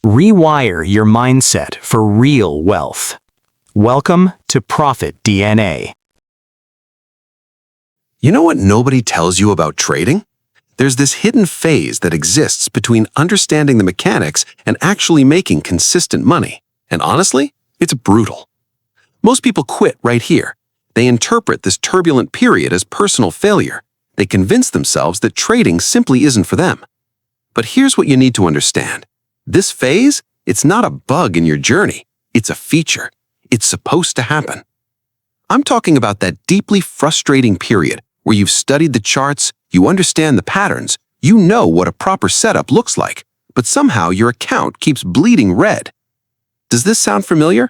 Rewire your mindset for real wealth. Welcome to Profit DNA. You know what nobody tells you about trading? There's this hidden phase that exists between understanding the mechanics and actually making consistent money. And honestly, it's brutal. Most people quit right here. They interpret this turbulent period as personal failure. They convince themselves that trading simply isn't for them. But here's what you need to understand. This phase, it's not a bug in your journey. It's a feature. It's supposed to happen. I'm talking about that deeply frustrating period where you've studied the charts, you understand the patterns, you know what a proper setup looks like, but somehow your account keeps bleeding red. Does this sound familiar?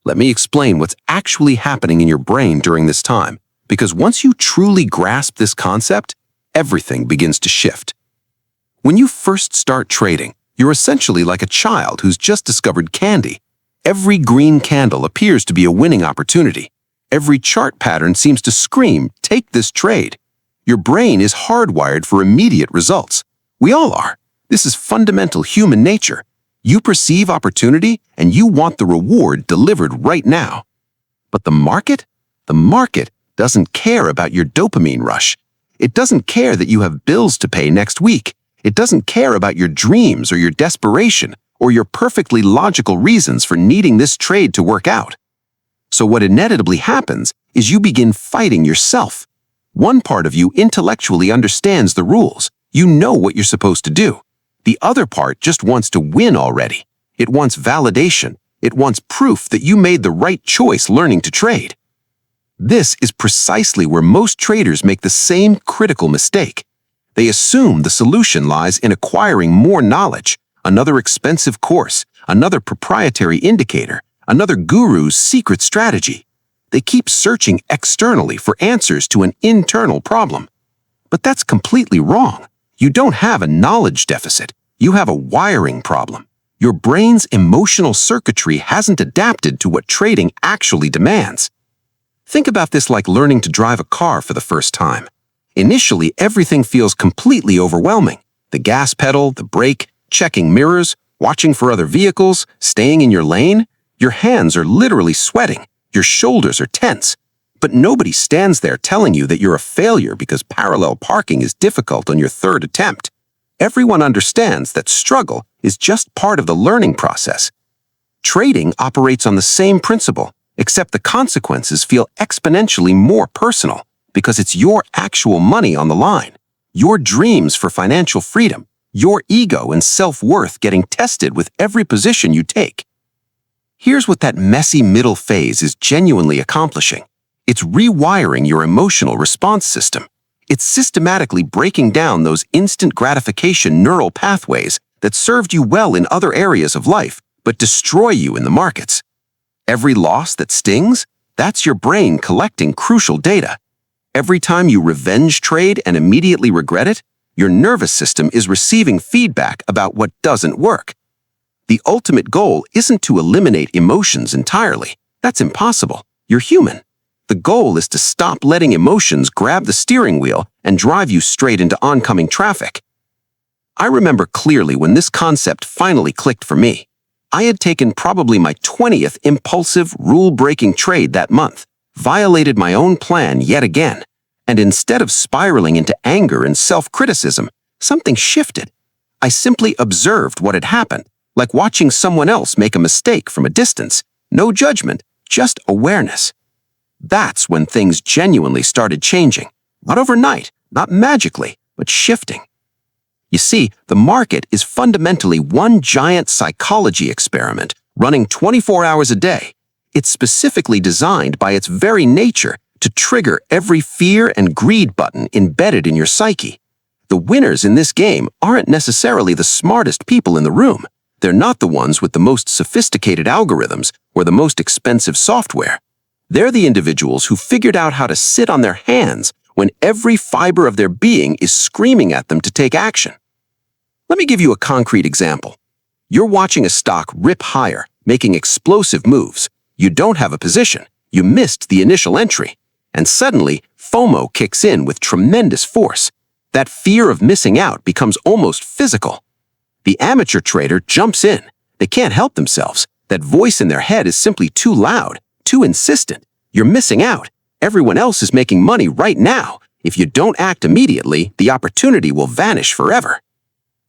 Let me explain what's actually happening in your brain during this time, because once you truly grasp this concept, everything begins to shift. When you first start trading, you're essentially like a child who's just discovered candy. Every green candle appears to be a winning opportunity. Every chart pattern seems to scream, "Take this trade." Your brain is hardwired for immediate results. We all are. This is fundamental human nature. You perceive opportunity and you want the reward delivered right now. But the market? The market doesn't care about your dopamine rush. It doesn't care that you have bills to pay next week. It doesn't care about your dreams or your desperation or your perfectly logical reasons for needing this trade to work out. So what inevitably happens is you begin fighting yourself. One part of you intellectually understands the rules. You know what you're supposed to do. The other part just wants to win already. It wants validation. It wants proof that you made the right choice learning to trade. This is precisely where most traders make the same critical mistake. They assume the solution lies in acquiring more knowledge, another expensive course, another proprietary indicator, another guru's secret strategy. They keep searching externally for answers to an internal problem. But that's completely wrong. You don't have a knowledge deficit. You have a wiring problem. Your brain's emotional circuitry hasn't adapted to what trading actually demands. Think about this like learning to drive a car for the first time. Initially, everything feels completely overwhelming. The gas pedal, the brake, checking mirrors, watching for other vehicles, staying in your lane. Your hands are literally sweating. Your shoulders are tense. But nobody stands there telling you that you're a failure because parallel parking is difficult on your third attempt. Everyone understands that struggle is just part of the learning process. Trading operates on the same principle, except the consequences feel exponentially more personal because it's your actual money on the line, your dreams for financial freedom, your ego and self-worth getting tested with every position you take. Here's what that messy middle phase is genuinely accomplishing. It's rewiring your emotional response system. It's systematically breaking down those instant gratification neural pathways that served you well in other areas of life, but destroy you in the markets. Every loss that stings, that's your brain collecting crucial data. Every time you revenge trade and immediately regret it, your nervous system is receiving feedback about what doesn't work. The ultimate goal isn't to eliminate emotions entirely. That's impossible. You're human. The goal is to stop letting emotions grab the steering wheel and drive you straight into oncoming traffic. I remember clearly when this concept finally clicked for me. I had taken probably my 20th impulsive, rule-breaking trade that month, violated my own plan yet again, and instead of spiraling into anger and self-criticism, something shifted. I simply observed what had happened, like watching someone else make a mistake from a distance. No judgment, just awareness. That's when things genuinely started changing. Not overnight, not magically, but shifting. You see, the market is fundamentally one giant psychology experiment running 24 hours a day. It's specifically designed by its very nature to trigger every fear and greed button embedded in your psyche. The winners in this game aren't necessarily the smartest people in the room. They're not the ones with the most sophisticated algorithms or the most expensive software. They're the individuals who figured out how to sit on their hands when every fiber of their being is screaming at them to take action. Let me give you a concrete example. You're watching a stock rip higher, making explosive moves. You don't have a position. You missed the initial entry. And suddenly, FOMO kicks in with tremendous force. That fear of missing out becomes almost physical. The amateur trader jumps in. They can't help themselves. That voice in their head is simply too loud, too insistent. You're missing out. Everyone else is making money right now. If you don't act immediately, the opportunity will vanish forever.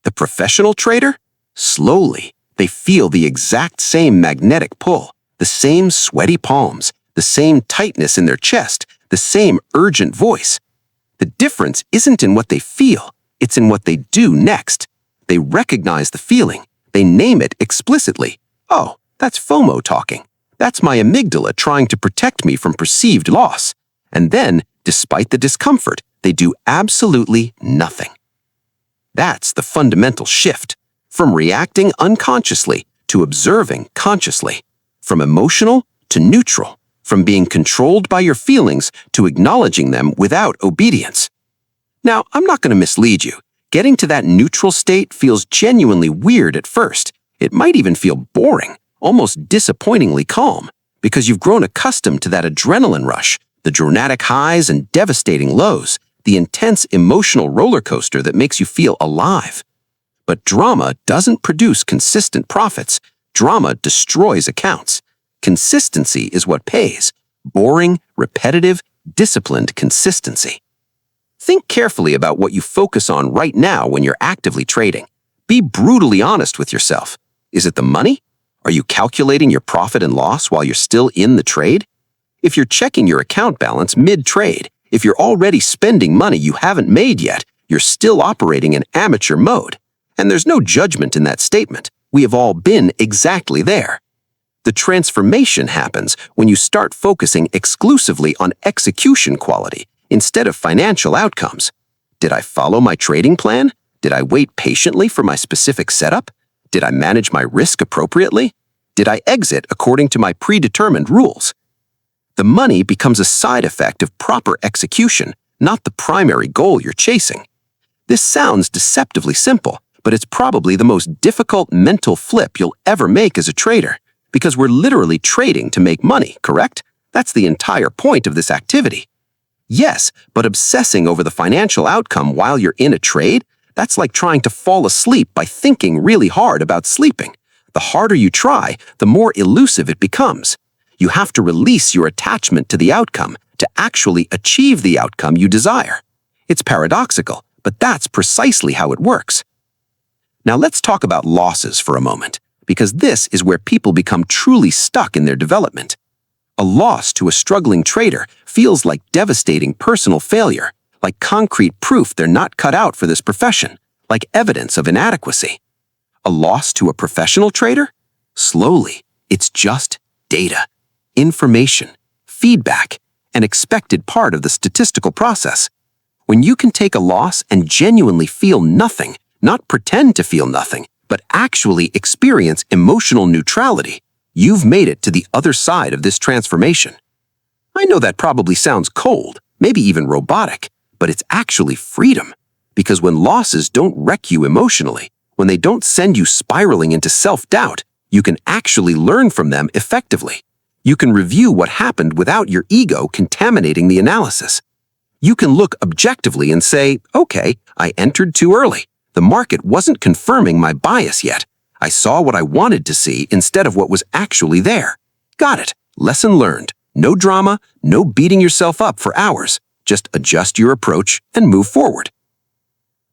The professional trader? Slowly, they feel the exact same magnetic pull, the same sweaty palms, the same tightness in their chest, the same urgent voice. The difference isn't in what they feel, it's in what they do next. They recognize the feeling. They name it explicitly. Oh, that's FOMO talking. That's my amygdala trying to protect me from perceived loss. And then, despite the discomfort, they do absolutely nothing. That's the fundamental shift. From reacting unconsciously to observing consciously. From emotional to neutral. From being controlled by your feelings to acknowledging them without obedience. Now, I'm not going to mislead you. Getting to that neutral state feels genuinely weird at first. It might even feel boring, almost disappointingly calm, because you've grown accustomed to that adrenaline rush, the dramatic highs and devastating lows, the intense emotional roller coaster that makes you feel alive. But drama doesn't produce consistent profits. Drama destroys accounts. Consistency is what pays. Boring, repetitive, disciplined consistency. Think carefully about what you focus on right now when you're actively trading. Be brutally honest with yourself. Is it the money? Are you calculating your profit and loss while you're still in the trade? If you're checking your account balance mid-trade, if you're already spending money you haven't made yet, you're still operating in amateur mode. And there's no judgment in that statement. We have all been exactly there. The transformation happens when you start focusing exclusively on execution quality instead of financial outcomes. Did I follow my trading plan? Did I wait patiently for my specific setup? Did I manage my risk appropriately? Did I exit according to my predetermined rules? The money becomes a side effect of proper execution, not the primary goal you're chasing. This sounds deceptively simple, but it's probably the most difficult mental flip you'll ever make as a trader, because we're literally trading to make money, correct? That's the entire point of this activity. Yes, but obsessing over the financial outcome while you're in a trade, that's like trying to fall asleep by thinking really hard about sleeping. The harder you try, the more elusive it becomes. You have to release your attachment to the outcome to actually achieve the outcome you desire. It's paradoxical, but that's precisely how it works. Now let's talk about losses for a moment, because this is where people become truly stuck in their development. A loss to a struggling trader feels like devastating personal failure, like concrete proof they're not cut out for this profession, like evidence of inadequacy. A loss to a professional trader? Slowly, it's just data, information, feedback, an expected part of the statistical process. When you can take a loss and genuinely feel nothing, not pretend to feel nothing, but actually experience emotional neutrality, you've made it to the other side of this transformation. I know that probably sounds cold, maybe even robotic, but it's actually freedom. Because when losses don't wreck you emotionally, when they don't send you spiraling into self-doubt, you can actually learn from them effectively. You can review what happened without your ego contaminating the analysis. You can look objectively and say, okay, I entered too early. The market wasn't confirming my bias yet. I saw what I wanted to see instead of what was actually there. Got it. Lesson learned. No drama, no beating yourself up for hours. Just adjust your approach and move forward.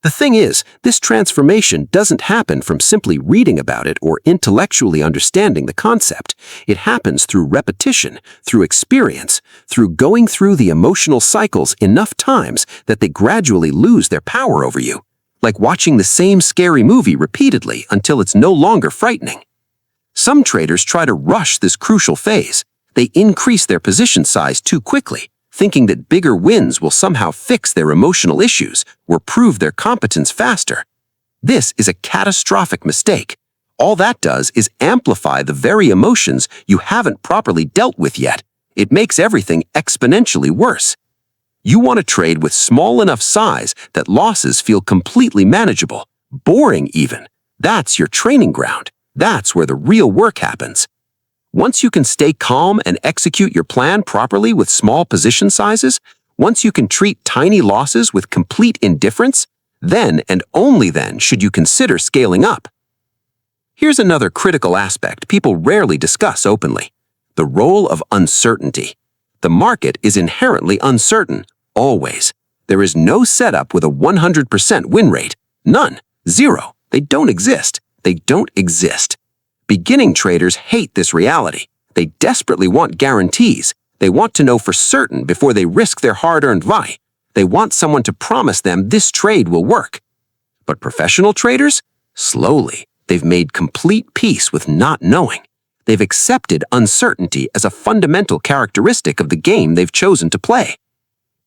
The thing is, this transformation doesn't happen from simply reading about it or intellectually understanding the concept. It happens through repetition, through experience, through going through the emotional cycles enough times that they gradually lose their power over you. Like watching the same scary movie repeatedly until it's no longer frightening. Some traders try to rush this crucial phase. They increase their position size too quickly, thinking that bigger wins will somehow fix their emotional issues or prove their competence faster. This is a catastrophic mistake. All that does is amplify the very emotions you haven't properly dealt with yet. It makes everything exponentially worse. You want to trade with small enough size that losses feel completely manageable, boring even. That's your training ground. That's where the real work happens. Once you can stay calm and execute your plan properly with small position sizes, once you can treat tiny losses with complete indifference, then and only then should you consider scaling up. Here's another critical aspect people rarely discuss openly: the role of uncertainty. The market is inherently uncertain, always. There is no setup with a 100% win rate. None. Zero. They don't exist. They don't exist. Beginning traders hate this reality. They desperately want guarantees. They want to know for certain before they risk their hard-earned money. They want someone to promise them this trade will work. But professional traders? Slowly, they've made complete peace with not knowing. They've accepted uncertainty as a fundamental characteristic of the game they've chosen to play.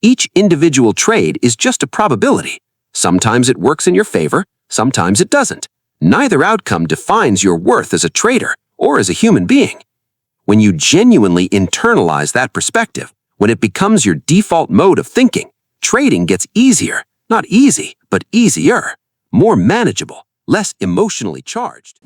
Each individual trade is just a probability. Sometimes it works in your favor, sometimes it doesn't. Neither outcome defines your worth as a trader or as a human being. When you genuinely internalize that perspective, when it becomes your default mode of thinking, trading gets easier, not easy, but easier, more manageable, less emotionally charged.